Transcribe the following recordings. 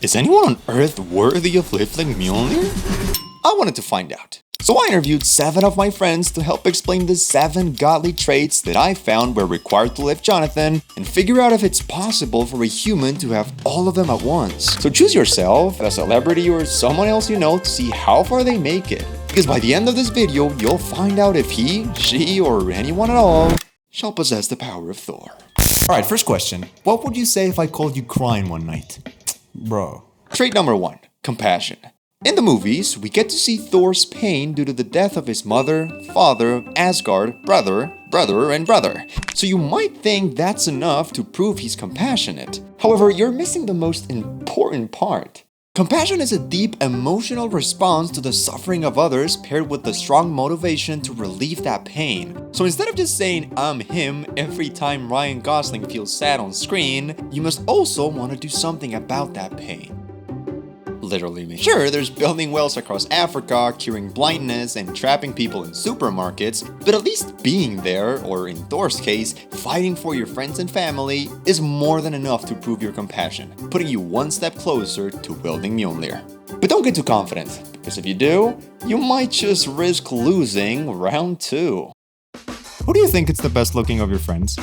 Is anyone on Earth worthy of living Mjonlir? I wanted to find out. So I interviewed 7 of my friends to help explain the 7 godly traits that I found were required to live Jonathan and figure out if it's possible for a human to have all of them at once. So choose yourself, a celebrity or someone else you know to see how far they make it. Because by the end of this video, you'll find out if he, she, or anyone at all shall possess the power of Thor. Alright, first question. What would you say if I called you crying one night? Bro. Trait number 1. Compassion. In the movies, we get to see Thor's pain due to the death of his mother, father, Asgard, brother, and brother. So you might think that's enough to prove he's compassionate. However, you're missing the most important part. Compassion is a deep emotional response to the suffering of others paired with the strong motivation to relieve that pain. So instead of just saying I'm him every time Ryan Gosling feels sad on screen, you must also want to do something about that pain. Literally me. Sure, there's building wells across Africa, curing blindness, and trapping people in supermarkets, but at least being there, or in Thor's case, fighting for your friends and family, is more than enough to prove your compassion, putting you one step closer to wielding Mjonlir. But don't get too confident, because if you do, you might just risk losing round 2. Who do you think is the best looking of your friends?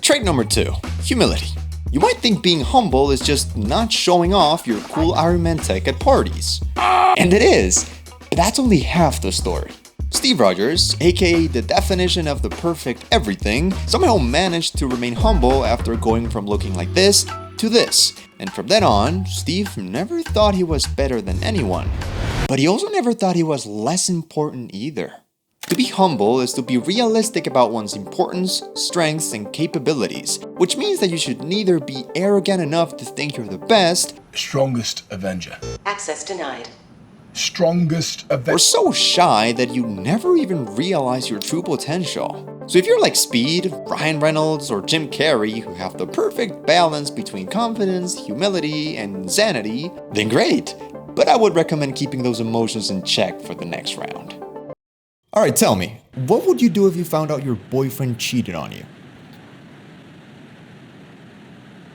Trait number 2, humility. You might think being humble is just not showing off your cool Iron Man tech at parties. And it is, but that's only half the story. Steve Rogers, aka the definition of the perfect everything, somehow managed to remain humble after going from looking like this to this. And from then on, Steve never thought he was better than anyone. But he also never thought he was less important either. To be humble is to be realistic about one's importance, strengths, and capabilities, which means that you should neither be arrogant enough to think you're the best, strongest Avenger. Access denied. Strongest Avenger. Or so shy that you never even realize your true potential. So if you're like Speed, Ryan Reynolds, or Jim Carrey, who have the perfect balance between confidence, humility, and insanity, then great. But I would recommend keeping those emotions in check for the next round. Alright, tell me, what would you do if you found out your boyfriend cheated on you?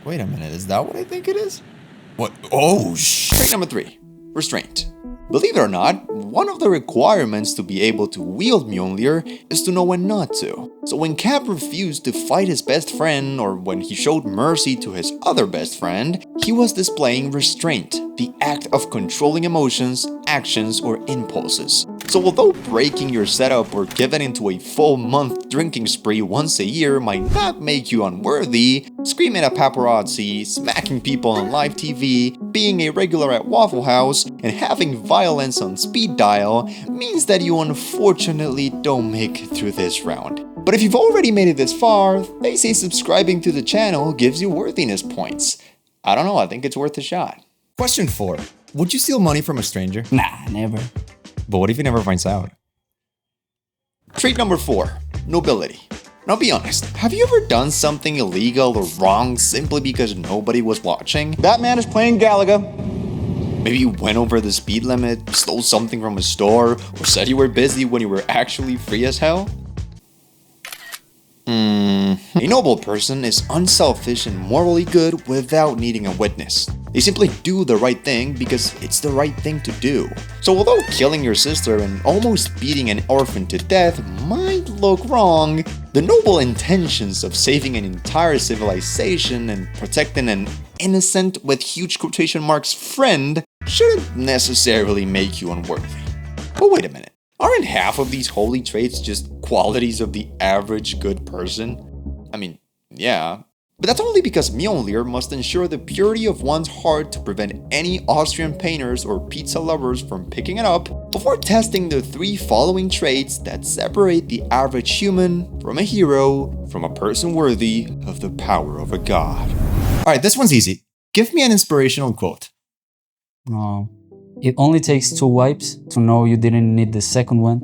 Wait a minute, is that what I think it is? What? Oh, Trait number 3, restraint. Believe it or not, one of the requirements to be able to wield Mjonlir is to know when not to. So when Cap refused to fight his best friend, or when he showed mercy to his other best friend, he was displaying restraint, the act of controlling emotions, actions, or impulses. So although breaking your setup or giving into a full month drinking spree once a year might not make you unworthy, screaming at paparazzi, smacking people on live TV, being a regular at Waffle House, and having violence on speed dial means that you unfortunately don't make it through this round. But if you've already made it this far, they say subscribing to the channel gives you worthiness points. I don't know, I think it's worth a shot. Question 4. Would you steal money from a stranger? Nah, never. But what if he never finds out? Trait number 4, nobility. Now be honest, have you ever done something illegal or wrong simply because nobody was watching? That man is playing Galaga. Maybe you went over the speed limit, stole something from a store, or said you were busy when you were actually free as hell? A noble person is unselfish and morally good without needing a witness. They simply do the right thing because it's the right thing to do. So although killing your sister and almost beating an orphan to death might look wrong, the noble intentions of saving an entire civilization and protecting an innocent, with huge quotation marks, friend shouldn't necessarily make you unworthy. But wait a minute, aren't half of these holy traits just qualities of the average good person? I mean, yeah. But that's only because Mjonlir must ensure the purity of one's heart to prevent any Austrian painters or pizza lovers from picking it up before testing the 3 following traits that separate the average human from a hero, from a person worthy of the power of a god. Alright, this one's easy. Give me an inspirational quote. It only takes 2 wipes to know you didn't need the second one,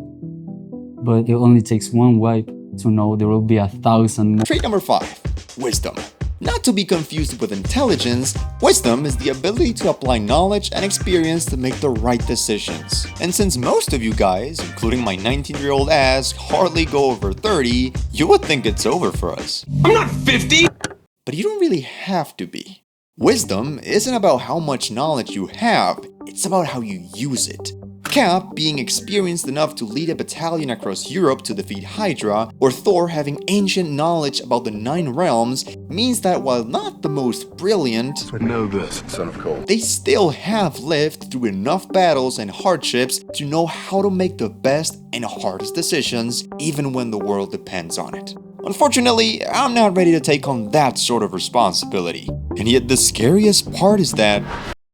but it only takes 1 wipe to know there will be 1,000 more. Trait number 5, wisdom. Not to be confused with intelligence, wisdom is the ability to apply knowledge and experience to make the right decisions. And since most of you guys, including my 19-year-old ass, hardly go over 30, you would think it's over for us. I'm not 50! But you don't really have to be. Wisdom isn't about how much knowledge you have, it's about how you use it. Cap being experienced enough to lead a battalion across Europe to defeat Hydra, or Thor having ancient knowledge about the 9 realms, means that while not the most brilliant, I know this, son of Cole. they still have lived through enough battles and hardships to know how to make the best and hardest decisions, even when the world depends on it. Unfortunately, I'm not ready to take on that sort of responsibility. And yet the scariest part is that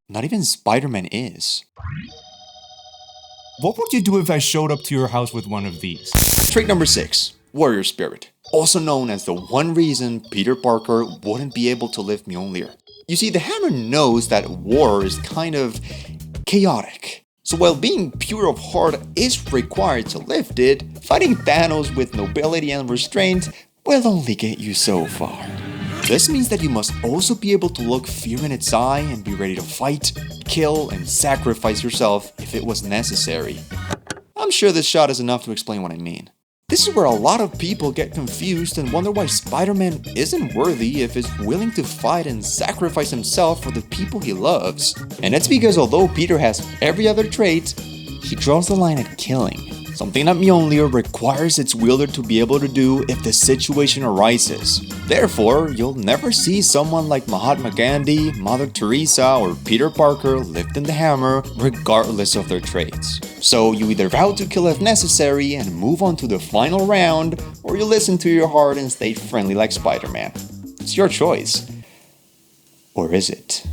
not even Spider-Man is. What would you do if I showed up to your house with one of these? Trait number 6, Warrior Spirit. Also known as the one reason Peter Parker wouldn't be able to lift Mjonlir. You see, the hammer knows that war is kind of chaotic. So while being pure of heart is required to lift it, fighting Thanos with nobility and restraint will only get you so far. This means that you must also be able to look fear in its eye and be ready to fight, kill, and sacrifice yourself if it was necessary. I'm sure this shot is enough to explain what I mean. This is where a lot of people get confused and wonder why Spider-Man isn't worthy if he's willing to fight and sacrifice himself for the people he loves. And it's because although Peter has every other trait, he draws the line at killing. Something that Mjonlir requires its wielder to be able to do if the situation arises. Therefore, you'll never see someone like Mahatma Gandhi, Mother Teresa, or Peter Parker lifting the hammer regardless of their traits. So you either vow to kill if necessary and move on to the final round, or you listen to your heart and stay friendly like Spider-Man. It's your choice. Or is it?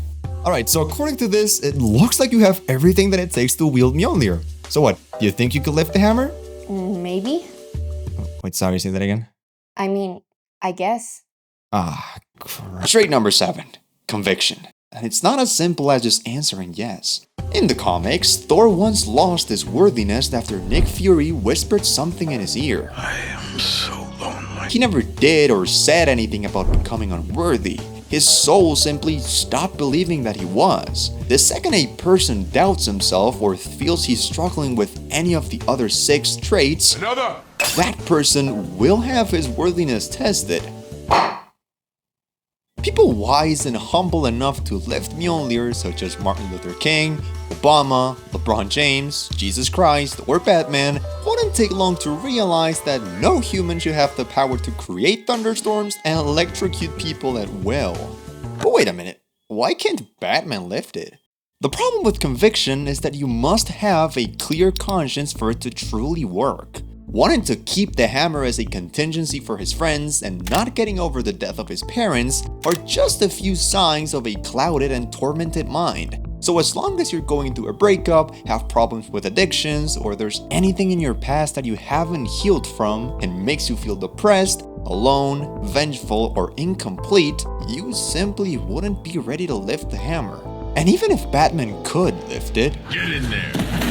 Alright, so according to this, it looks like you have everything that it takes to wield Mjonlir. So what, do you think you could lift the hammer? Maybe. Wait, sorry, say that again? I mean, I guess. Ah, crap. Trait number 7, Conviction. And it's not as simple as just answering yes. In the comics, Thor once lost his worthiness after Nick Fury whispered something in his ear. I am so lonely. He never did or said anything about becoming unworthy. His soul simply stopped believing that he was. The second a person doubts himself or feels he's struggling with any of the other 6 traits, that person will have his worthiness tested. People wise and humble enough to lift Mjonlir, such as Martin Luther King, Obama, LeBron James, Jesus Christ, or Batman, wouldn't take long to realize that no human should have the power to create thunderstorms and electrocute people at will. But wait a minute, why can't Batman lift it? The problem with conviction is that you must have a clear conscience for it to truly work. Wanting to keep the hammer as a contingency for his friends and not getting over the death of his parents are just a few signs of a clouded and tormented mind. So as long as you're going through a breakup, have problems with addictions, or there's anything in your past that you haven't healed from and makes you feel depressed, alone, vengeful, or incomplete, you simply wouldn't be ready to lift the hammer. And even if Batman could lift it,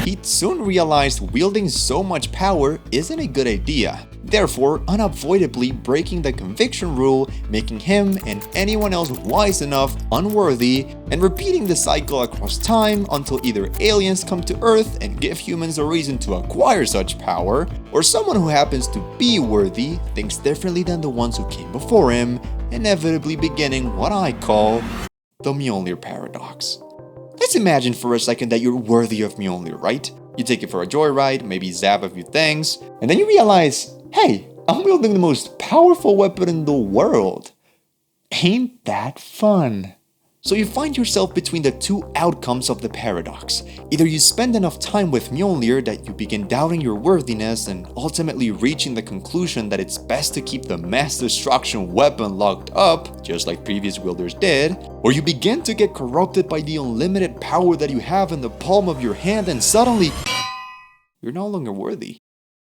he'd soon realize wielding so much power isn't a good idea, therefore unavoidably breaking the conviction rule, making him and anyone else wise enough unworthy, and repeating the cycle across time until either aliens come to Earth and give humans a reason to acquire such power, or someone who happens to be worthy thinks differently than the ones who came before him, inevitably beginning what I call the Mjonlir paradox. Let's imagine for a second that you're worthy of Mjonlir, right? You take it for a joyride, maybe zap a few things, and then you realize, hey, I'm wielding the most powerful weapon in the world. Ain't that fun? So you find yourself between the 2 outcomes of the paradox. Either you spend enough time with Mjonlir that you begin doubting your worthiness and ultimately reaching the conclusion that it's best to keep the mass destruction weapon locked up, just like previous wielders did, or you begin to get corrupted by the unlimited power that you have in the palm of your hand and suddenly, you're no longer worthy.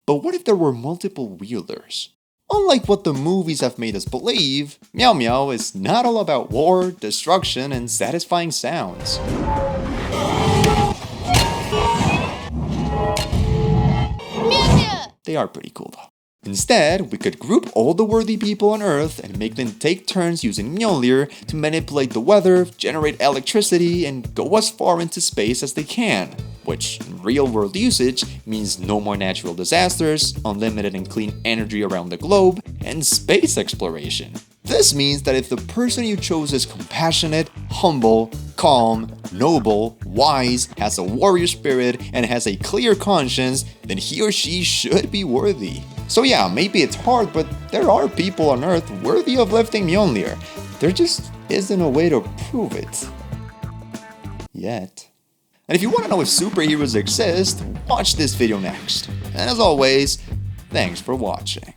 But what if there were multiple wielders? Unlike what the movies have made us believe, Meow Meow is not all about war, destruction, and satisfying sounds. They are pretty cool though. Instead, we could group all the worthy people on Earth and make them take turns using Mjonlir to manipulate the weather, generate electricity, and go as far into space as they can. Which, in real-world usage, means no more natural disasters, unlimited and clean energy around the globe, and space exploration. This means that if the person you chose is compassionate, humble, calm, noble, wise, has a warrior spirit, and has a clear conscience, then he or she should be worthy. So yeah, maybe it's hard, but there are people on Earth worthy of lifting Mjonlir. There just isn't a way to prove it. Yet. And if you want to know if superheroes exist, watch this video next. And as always, thanks for watching.